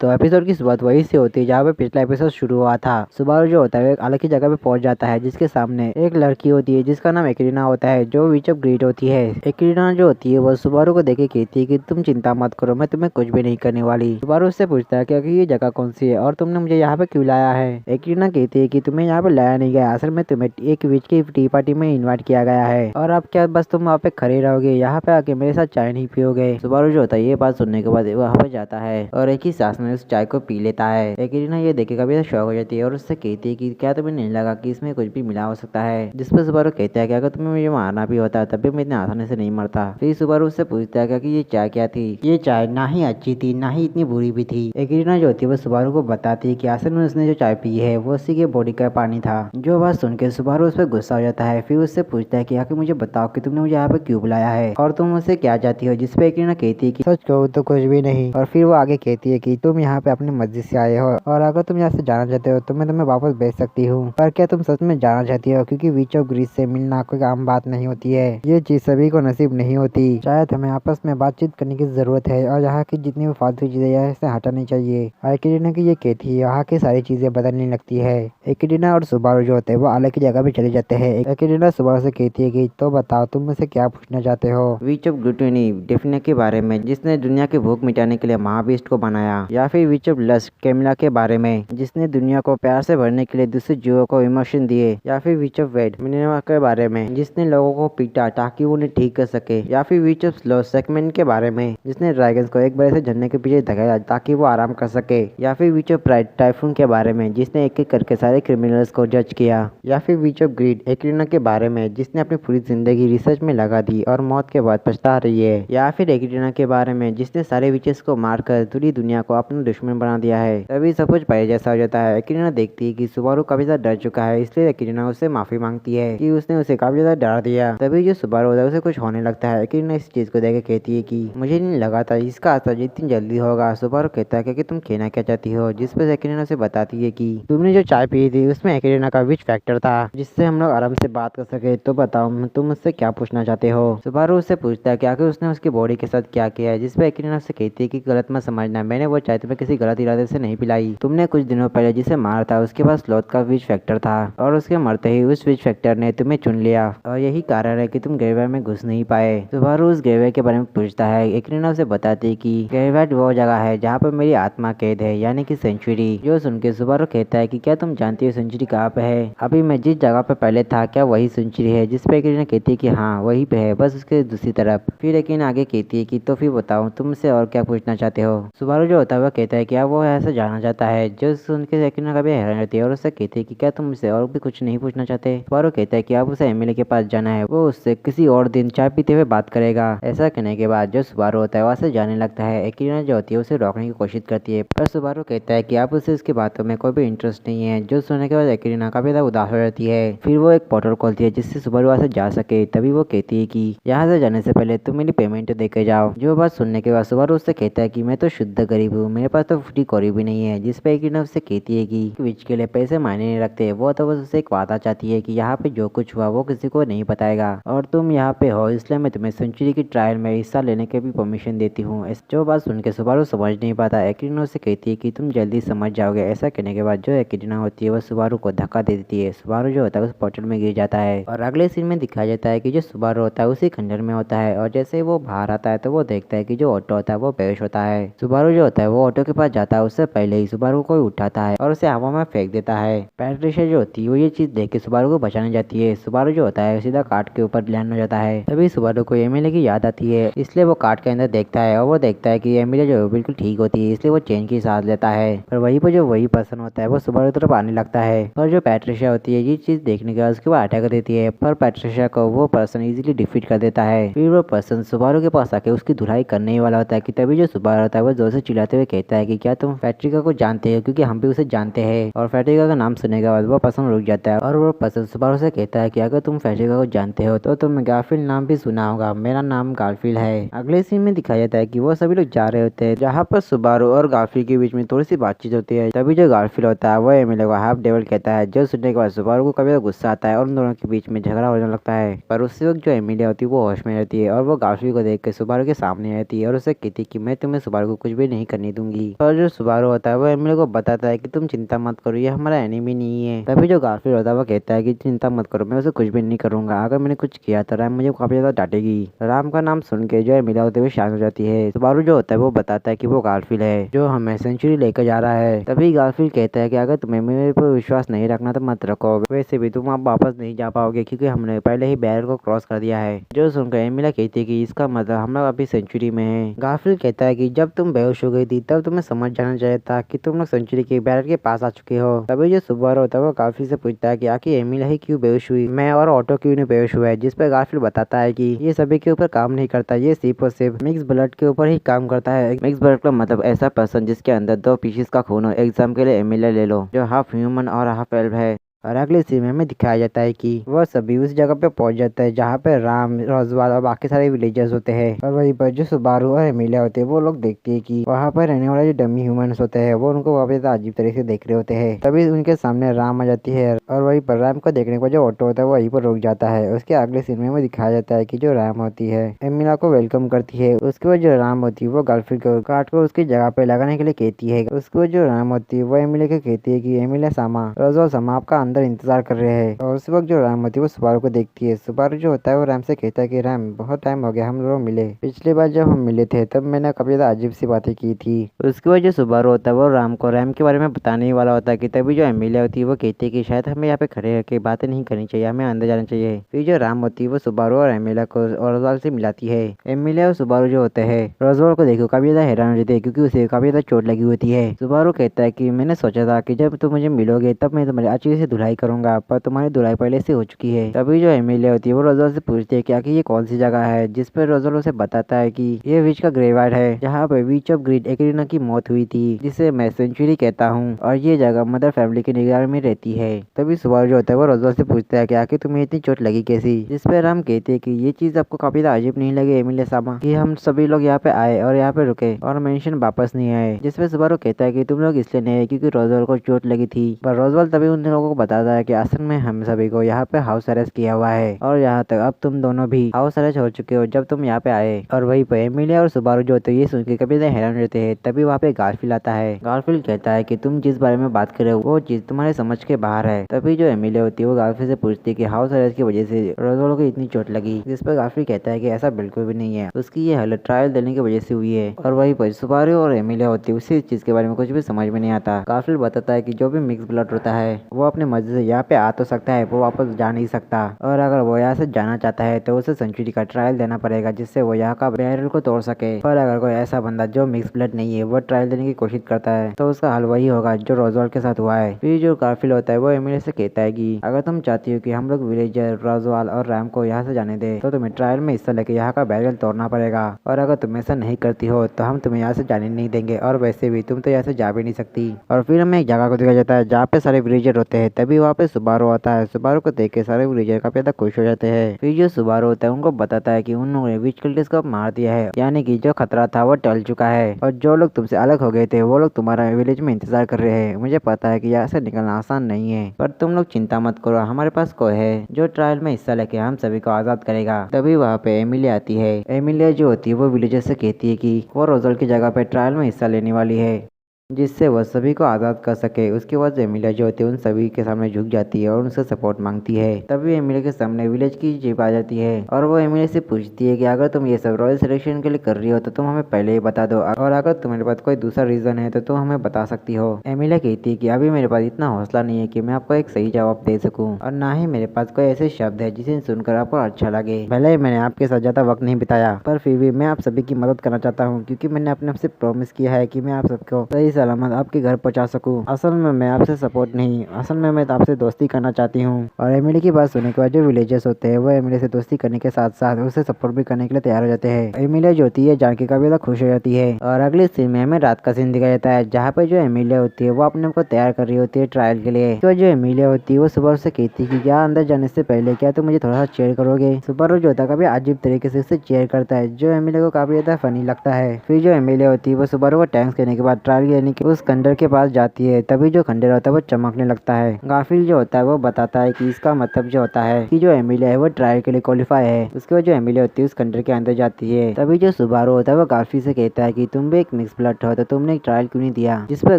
तो एपिसोड की शुरुआत वहीं से होती है जहाँ पे पिछला एपिसोड शुरू हुआ था। सुबारू जो होता है एक अलग ही जगह पे पहुंच जाता है जिसके सामने एक लड़की होती है जिसका नाम एक्रीना होता है जो विच ऑफ ग्रीड होती है। एक्रीना जो होती है वो सुबारू को देखे कहती है कि तुम चिंता मत करो, मैं तुम्हें कुछ भी नहीं करने वाली। सुबारू उससे पूछता है कि ये जगह कौन सी है और तुमने मुझे यहाँ पे क्यों लाया है। एक्रीना कहती है कि तुम्हें यहाँ पे लाया नहीं गया, असल में तुम्हें एक विच की टी पार्टी में इन्वाइट किया गया है और अब क्या बस तुम वहाँ पे खड़े रहोगे, यहाँ पे आके मेरे साथ चाय नहीं पियोगे। सुबारू जो होता है ये बात सुनने के बाद वहाँ पे जाता है और एक ही सांस में उस चाय को पी लेता है। एक्रीना ये देखे कभी शौक हो जाती है और उससे कहती है कि क्या तुम्हें नहीं लगा कि इसमें कुछ भी मिला हो सकता है। जिस पर सुबारू कहता है कि अगर तुम्हें मुझे मारना भी होता तब भी मैं इतने आसानी से नहीं मरता। फिर सुबारू उससे पूछता है कि ये चाय क्या थी। ये चाय ना ही अच्छी थी ना ही इतनी बुरी भी थी। एक्रीना जो होती है वो सुबारू को बताती है कि असल में उसने जो चाय पी है वो उसी के बॉडी का पानी था। जो बात सुन के सुबारू उस पर गुस्सा हो जाता है। फिर उससे पूछता है कि आखिर मुझे बताओ कि तुमने मुझे यहाँ पे क्यों बुलाया है और तुम मुझसे क्या चाहती हो। जिसपे एक्रीना कहती है कि सच कहूँ तो कुछ भी नहीं। और फिर वो आगे कहती है कि तुम यहाँ पे अपनी मर्जी से आए हो और अगर तुम यहाँ से जाना चाहते हो तो मैं तुम्हें वापस भेज सकती हूँ, पर क्या तुम सच में जाना चाहती हो? क्योंकि विच ऑफ ग्रीड से मिलना कोई आम बात नहीं होती है, ये चीज सभी को नसीब नहीं होती। शायद हमें आपस में बातचीत करने की जरूरत है और यहाँ की जितनी भी फालतू चीजें यहाँ से हटानी चाहिए। एक्रीना की ये कहती है यहाँ की सारी चीजें बदलने लगती है। एक्रीना और सुबारू जो होते हैं वो अलग ही जगह पे चले जाते हैं। एक्रीना सुबारू से कहती है कि तो बताओ तुम मुझसे क्या पूछना चाहते हो। विच ऑफ ग्लूटनी डेफिने के बारे में जिसने दुनिया की भूख मिटाने के लिए महाबीस्ट को बनाया, या फिर विच ऑफ लस्ट कैमिला के बारे में जिसने दुनिया को प्यार से भरने के लिए दूसरे जीवों को इमोशन दिए, या फिर विच ऑफ वेड मिनेवा के बारे में जिसने लोगों को पीटा ताकि वो उन्हें ठीक कर सके, या फिर विच ऑफ स्लो सेगमेंट के बारे में जिसने ड्रैगन्स को एक बड़े से झरने के पीछे धकेला ताकि वो आराम कर सके, या फिर विच ऑफ प्राइड टाइफून के बारे में जिसने एक एक करके सारे क्रिमिनल्स को जज किया, या फिर विच ऑफ ग्रीड एक्रीना के बारे में जिसने अपनी पूरी जिंदगी रिसर्च में लगा दी और मौत के बाद पछता रही है, या फिर एक्रीना के बारे में जिसने सारे विचेस को मारकर पूरी दुनिया को अपना दुश्मन बना दिया है। तभी सब कुछ पहले जैसा हो जाता है। एक्रीना देखती है कि सुबारू काफी ज्यादा डर चुका है, इसलिए एक्रीना उससे माफी मांगती है कि उसने उसे काफी ज्यादा डरा दिया। तभी जो सुबारू होता है उसे कुछ होने लगता है। एक्रीना इस चीज को देख कहती है कि मुझे नहीं लगा था इसका असर इतनी जल्दी होगा। सुबारू कहता है कि तुम कहना क्या चाहती हो। जिस पर एक्रीना उसे बताती है कि तुमने जो चाय पी थी उसमें एक्रीना का विच फैक्टर था जिससे हम लोग आराम से बात कर सके, तो बताओ तुम मुझसे क्या पूछना चाहते हो। सुबारू उससे पूछता है कि आखिर उसने उसकी बॉडी के साथ क्या किया है। जिसपे एक्रीना उससे कहती है कि गलत मत समझना, मैंने वो चाय तुम्हें किसी गलत इरादे से नहीं पिलाई। तुमने कुछ दिनों पहले जिसे मारा था उसके पास स्लॉथ का विच फैक्टर था और उसके मरते ही उस विच फैक्टर ने तुम्हें चुन लिया और यही कारण है कि तुम ग्रेवयार्ड में घुस नहीं पाए। सुबारू उस ग्रेवयार्ड के बारे में पूछता है। एक्रीना उसे बताती है कि ग्रेवयार्ड वो जगह है जहाँ पर मेरी आत्मा कैद है, यानी कि सेंचुरी। जो सुन के सुबारू कहता है कि क्या तुम जानती हो सेंचुरी कहाँ पे है? अभी मैं जिस जगह पे पहले था क्या वही सेंचुरी है? जिसपे एक्रीना कहती है कि हाँ वही पे है, बस उसके दूसरी तरफ। फिर एक्रीना आगे कहती है कि तो फिर बताओ तुमसे और क्या पूछना चाहते हो। सुबारू जो होता है वह कहता है कि वो ऐसा जाना चाहता है। जो सुन के एक्रीना कभी हैरान रहती है और उससे कहती है कि क्या तुम मुझसे और भी कुछ नहीं पूछना चाहते। सुबारू कहता है कि अब उसे एमएलए के पास जाना है, वो उससे किसी और दिन चाय पीते हुए बात करेगा। ऐसा कहने के बाद जो सुबारू होता है वहाँ से जाने लगता है। एक्रीना जो होती है उसे रोकने की कोशिश करती है पर सुबारू कहता है कि आप उसे उसकी बातों में कोई भी इंटरेस्ट नहीं है। जो सुनने के बाद एक्रीना काफी ज्यादा उदास हो जाती है। फिर वो एक पोर्टल खोलती है जिससे सुबारू वहाँ से जा सके। तभी वो कहती है कि यहाँ से जाने से पहले तुम मेरी पेमेंट देके जाओ। जो बात सुनने के बाद सुबारू उससे कहता है कि मैं तो शुद्ध गरीब हूँ, मेरे पास तो फ्री कौड़ी भी नहीं है। जिस पे एक्रीना उससे कहती है कि विच के लिए पैसे मायने नहीं रखते, वो तो बस उससे एक वादा चाहती है कि यहाँ पे जो कुछ हुआ वो किसी को नहीं बताएगा और तुम यहाँ पे हो इसलिए मैं तुम्हें सेंचुरी की ट्रायल में हिस्सा लेने की भी परमिशन देती हूँ। जो बात सुन के सुबारू समझ नहीं पाता। एक्रीना उससे कहती है कि तुम जल्दी समझ जाओगे। ऐसा कहने के बाद जो एक्रीना होती है वो सुबारू को धक्का दे देती है। सुबारू जो होता है उस पोर्टल में गिर जाता है और अगले सीन में दिखाया जाता है कि जो सुबारू होता है उसी खंडर में होता है और जैसे वो बाहर आता है तो वो देखता है कि जो ऑटो होता है वो बेहोश होता है। सुबारू जो होता है वो ऑटो के पास जाता है, उससे पहले ही सुबारू को उठाता है और उसे हवा में फेंक देता है। पैट्रिशिया जो होती है वो ये चीज देख के सुबारू को बचाने जाती है। सुबारू जो होता है सीधा कार्ट के ऊपर लैंड हो जाता है। तभी सुबारू को एमएलए की याद आती है, इसलिए वो कार्ट के अंदर देखता है और वो देखता है कि एमएलए जो बिल्कुल ठीक होती है, इसलिए वो चैन की सांस लेता है। और वहीं पर जो वही पर्सन होता है वो सुबारू तरफ आने लगता है और जो पैट्रिशिया होती है ये चीज देखने के बाद उसके बाद अटैक कर देती है, पर पैट्रिशिया को वो पर्सन इजीली डिफीट कर देता है। फिर वो पर्सन सुबारू के पास आके उसकी धुलाई करने ही वाला होता है कि तभी जो सुबारू होता है वो जोर से चिल्लाते हुए कहता है कि क्या तुम फैट्रिका को जानते हो? क्योंकि हम भी उसे जानते हैं। और फैट्रिका का नाम सुनने के बाद वो पर्सन रुक जाता है और वो पर्सन सुबारू से कहता है कि अगर तुम फैट्रिका को जानते हो तो तुम गारफील्ड नाम भी सुना होगा, मेरा नाम गारफील्ड है। अगले सीन में दिखाया जाता है कि वो सभी लोग जा रहे होते हैं जहाँ पर सुबारू और गारफील्ड के बीच में थोड़ी सी बातचीत होती है। तभी जो गारफील्ड होता है वो एमएलए को हाफ डेविल कहता है। जो सुनने के बाद सुबारू को कभी गुस्सा आता है और उन दोनों के बीच में झगड़ा होने लगता है। पर उसी वक्त जो एमएलए होती है वो होश में रहती है और वो गारफील्ड को देख के सुबारू के सामने रहती है और उसे कहती है कि मैं तुम्हें सुबारू को कुछ भी नहीं करने दूंगी। करूंगी। और जो सुबारू होता है वो एमिली को बताता है कि तुम चिंता मत करो, ये हमारा एनिमी नहीं है। तभी जो गारफील्ड होता है वो कहता है कि चिंता मत करो, मैं उसे कुछ भी नहीं करूंगा, अगर मैंने कुछ किया तो राम मुझे काफी ज्यादा डांटेगी। राम का नाम सुन के जो एमिली होती है वो शांत हो जाती है। सुबारू जो होता है वो बताता है कि वो गारफील्ड है जो हमें सेंचुरी लेकर जा रहा है। तभी गारफील्ड कहता है कि अगर तुम्हें मेरे पर विश्वास नहीं रखना तो मत रखो, वैसे भी तुम अब वापस नहीं जा पाओगे क्योंकि हमने पहले ही बैरियर को क्रॉस कर दिया है। जो सुनकर एमिली कहती है कि इसका मतलब हम लोग अभी सेंचुरी में हैं। गारफील्ड कहता है कि जब तुम बेहोश हो गई थी तब तुम्हें समझ जाना चाहिए था कि तुम लोग सेंचुरी के बैरियर के पास आ चुके हो। तभी जो सुबारू होता है वो गारफील्ड से पूछता है कि आखिर एमिली ही क्यों बेहोश हुई, मैं और ऑटो क्यों नहीं बेहोश हुआ है। जिस पर गारफील्ड बताता है कि ये सभी के ऊपर काम नहीं करता, ये सिर्फ और सिर्फ मिक्स ब्लड के ऊपर ही काम करता है। मिक्स ब्लड का मतलब ऐसा पर्सन जिसके अंदर दो पीसेस का खून हो। एग्जाम के लिए एमिली ले लो जो हाफ ह्यूमन और हाफ एल्फ है। और अगले सीन में हमें दिखाया जाता है कि वह सभी उस जगह पे पहुंच जाता है जहाँ पे राम, रोजवाल और बाकी सारे विलेजर्स होते हैं। और वहीं पर जो सुबारू और एमिलिया होते हैं वो लोग देखते हैं कि वहाँ पर रहने वाले जो डमी ह्यूमंस होते हैं वो उनको वापस अजीब तरीके से देख रहे होते हैं। तभी उनके सामने राम आ जाती है और वहीं पर राम को देखने पर जो ऑटो होता है वो वहीं पर रुक जाता है। उसके अगले सीन में हमें दिखाया जाता है कि जो राम होती है एमिलिया को वेलकम करती है। उसके बाद जो राम होती है वो गर्लफ्रेंड को काट को उसकी जगह पे लगाने के लिए कहती है। उसके बाद जो राम होती है वो एमिलिया को कहती है कि एमिलिया सामा, रोजवाल सामा आपका अंदर इंतजार कर रहे हैं। और उस वक्त जो राम होती है वो सुबारू को देखती है। सुबारू जो होता है वो राम से कहता है कि राम बहुत टाइम हो गया हम लोग मिले, पिछली बार जब हम मिले थे तब मैंने काफी ज्यादा अजीब सी बातें की थी। उसके बाद जो सुबारू होता है वो राम को रैम के बारे में बताने ही वाला होता है कि तभी जो एमिलिया होती है वो कहती है कि शायद हमें यहाँ पे खड़े रह बातें नहीं करनी चाहिए, हमें अंदर जाना चाहिए। फिर जो राम होती है वो सुबारू और एमिलिया को रोजवाल से मिलाती है। एमिलिया और सुबारू जो होते हैं रोजवाल को देखो काफी ज्यादा हैरान हो जाते हैं क्योंकि उसे काफी ज्यादा चोट लगी होती है। सुबारू कहता है कि मैंने सोचा था कि जब तुम मुझे मिलोगे तब मैं तुम्हारी अच्छी से धुलाई करूंगा, पर तुम्हारी धुलाई पहले से हो चुकी है। तभी जो एमिलिया होती है वो रोजवाल से पूछती है कि आखिर ये कौन सी जगह है, जिस पर रोजवाल उसे बताता है कि ये विच का ग्रेवयार्ड है जहाँ पे विच ऑफ ग्रीड एक्रीना की मौत हुई थी, जिसे मैं सेंचुरी कहता हूँ और ये जगह मदर फैमिली की निगरानी में रहती है। तभी सुबारू जो होता है वो रोजवाल से पूछता है कि आखिर तुम्हें इतनी चोट लगी कैसी, जिस पर राम कहते हैं कि ये चीज आपको काफी अजीब नहीं लगे एमिलिया सामा कि हम सभी लोग यहाँ पे आए और यहाँ पे रुके और मेंशन वापस नहीं आए। जिसपे सुबारू कहता है कि तुम लोग इसलिए नहीं आए क्योंकि रोजवाल को चोट लगी थी। पर रोजवाल तभी उन लोगों को बताता है कि असल में हम सभी को यहाँ पे हाउस अरेस्ट किया हुआ है और यहाँ तक अब तुम दोनों भी हाउस अरेस्ट हो चुके हो जब तुम यहाँ पे आए। और वहीं पे एमिलिया और सुबारू जो होते हैं ये सुन के कभी हैरान रहते हैं। तभी वहाँ पे गारफील्ड आता है। गारफील्ड कहता है कि तुम जिस बारे में बात कर रहे हो वो चीज तुम्हारे समझ के बाहर है। तभी जो एमिलिया होती है वो गारफील्ड से पूछती है कि हाउस अरेस्ट की वजह से रोजवाल को इतनी चोट लगी, जिस पर गारफील्ड कहता है कि ऐसा बिल्कुल भी नहीं है, उसकी ये हालत ट्रायल देने की वजह से हुई है। और वहीं पर सुबारू और एमिलिया होती है उसी चीज के बारे में कुछ भी समझ में नहीं आता। गारफील्ड बताता है कि जो भी मिक्स ब्लड होता है वो अपने मर्जी से यहाँ पे आ तो सकता है, वो वापस जा नहीं सकता, और अगर वो यहाँ से जाना चाहता है तो उसे सेंचुरी का ट्रायल देना पड़ेगा जिससे वो यहाँ का बैरियर को तोड़ सके। पर अगर कोई ऐसा बंदा जो मिक्स ब्लड नहीं है वो ट्रायल देने की कोशिश करता है तो उसका हल वही होगा जो रोजवाल के साथ हुआ है। फिर जो गारफील्ड होता है वो एमिलिया से कहता है कि अगर तुम चाहती हो कि हम लोग विलेजर रोजवाल और रैम को यहाँ से जाने दे तो तुम्हें ट्रायल में हिस्सा लेके यहाँ का बैरियर तोड़ना पड़ेगा, और अगर तुम ऐसा नहीं करती हो तो हम तुम्हें यहाँ से जाने नहीं देंगे, और वैसे भी तुम तो यहाँ से जा भी नहीं सकती। और फिर हमें एक जगह को दिखाया जाता है जहाँ पे सारे विलेजर होते हैं। तभी वहाँ पे सुबारू आता है। सुबारू को देख के सारे विलेजर काफी ज्यादा खुश हो जाते हैं। फिर जो सुबारू होता है उनको बताता है कि उन लोगों ने विच किल्टिस को मार दिया है, यानी कि जो खतरा था वो टल चुका है, और जो लोग तुमसे अलग हो गए थे वो लोग तुम्हारा विलेज में इंतजार कर रहे हैं। मुझे पता है कि यहाँ से निकलना आसान नहीं है, पर तुम लोग चिंता मत करो, हमारे पास कोई है जो ट्रायल में हिस्सा लेके हम सभी को आजाद करेगा। तभी वहाँ पे एमिलिया आती है। एमिलिया जो होती है वो विलेजर से कहती है कि वो रोजल की जगह पे ट्रायल में हिस्सा लेने वाली है जिससे वह सभी को आज़ाद कर सके। उसके बाद एमिलिया जो होती है उन सभी के सामने झुक जाती है और उनसे सपोर्ट मांगती है। तभी एमिलिया के सामने विलेज की जीप आ जाती है और वो एमिलिया से पूछती है कि अगर तुम ये सब रॉयल सिलेक्शन के लिए कर रही हो तो तुम हमें पहले ही बता दो, और अगर तुम्हारे पास कोई दूसरा रीजन है तो तुम हमें बता सकती हो। एमिलिया कहती है कि अभी मेरे पास इतना हौसला नहीं है कि मैं आपको एक सही जवाब दे सकूं, और ना ही मेरे पास कोई ऐसे शब्द है जिसे सुनकर आपको अच्छा लगे। भले ही मैंने आपके साथ ज्यादा वक्त नहीं बिताया, पर फिर भी मैं आप सभी की मदद करना चाहता हूँ क्योंकि मैंने अपने आपसे प्रॉमिस किया है कि मैं आप सबको सही सलामत आपके घर पहुंचा सकूं। असल में मैं आपसे सपोर्ट नहीं, असल में मैं आपसे दोस्ती करना चाहती हूँ। और एमिली की बात सुनने के बाद जो विलेजर्स होते हैं वो एमिली से दोस्ती करने के साथ साथ उसे सपोर्ट भी करने के लिए तैयार हो जाते हैं। एमिलिया जो होती है जान के काफी ज्यादा खुश हो जाती है। और अगले सीन में हमें रात का सीन दिखाया जाता है जहाँ पे जो एमिलिया होती है वो अपने को तैयार कर रही होती है ट्रायल के लिए। तो जो एमिलिया होती है वो सुबारू से कहती है कि क्या अंदर जाने से पहले क्या तुम मुझे थोड़ा सा चेयर करोगे। सुबारू जो होता है काफी अजीब तरीके से उसे चेयर करता है जो एमिलिया को काफी ज्यादा फनी लगता है। फिर जो एमिलिया होती है वो सुबारू को टैंक्स करने के बाद ट्रायल यानी कि उस खंडर के पास जाती है। तभी जो खंडर होता है वो चमकने लगता है। गाफिल जो होता है वो बताता है कि इसका मतलब जो होता है कि जो एमिलिया है वो ट्रायल के लिए क्वालिफाई है। उसके बाद जो एमिलिया होती है उस खंडर के अंदर जाती है। तभी जो सुबारू होता है वो गाफिल से कहता है कि तुम भी एक मिक्स ब्लड हो तो तुमने एक ट्रायल क्यों नहीं दिया। जिस पर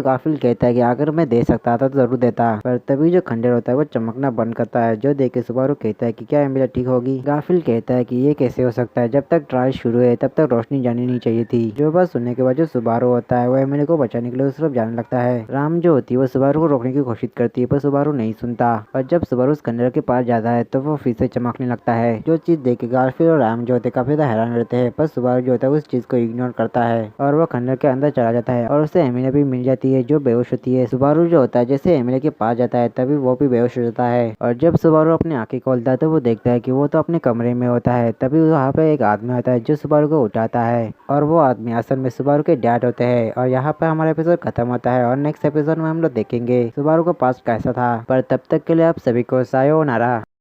गाफिल कहता है कि अगर मैं दे सकता था तो जरूर देता, पर तभी जो खंडर होता है वो चमकना बंद करता है। जो देख के सुबारू कहता है कि क्या एमिलिया ठीक होगी। गाफिल कहता है कि ये कैसे हो सकता है, जब तक ट्रायल शुरू है तब तक रोशनी जानी नहीं चाहिए थी। जो बात सुनने के बाद जो सुबारू होता है वो एमिलिया को बचाने के लिए उस तरफ जाने लगता है। राम जो होती है वो सुबारू को रोकने की कोशिश करती है पर सुबारू नहीं सुनता, और जब सुबारू उस खंडर के पास जाता है तो वो फिर से चमकने लगता है। जो चीज देख के गाफिल और राम जो होते काफी ज्यादा हैरान रहते हैं, पर सुबारू जो होता है उस चीज को इग्नोर करता है और वो खंडर के अंदर चला जाता है और उसे एमिलिया भी मिल जाती है जो बेहोश होती है। सुबारू जो होता है जैसे एमिलिया के पास जाता है तभी वो भी बेहोश हो जाता है, और जब सुबारू अपनी आंखें खोलता है तो वो देखता है कि वो तो अपने कमरे में होता है। तभी वहाँ पे एक आदमी होता है जो सुबारू को उठाता है, और वो आदमी असल में सुबारू के डैड होते हैं। और यहाँ पे हमारा एपिसोड खत्म होता है और नेक्स्ट एपिसोड में हम लोग देखेंगे सुबारू का पास्ट कैसा था। पर तब तक के लिए आप सभी को सायोनारा।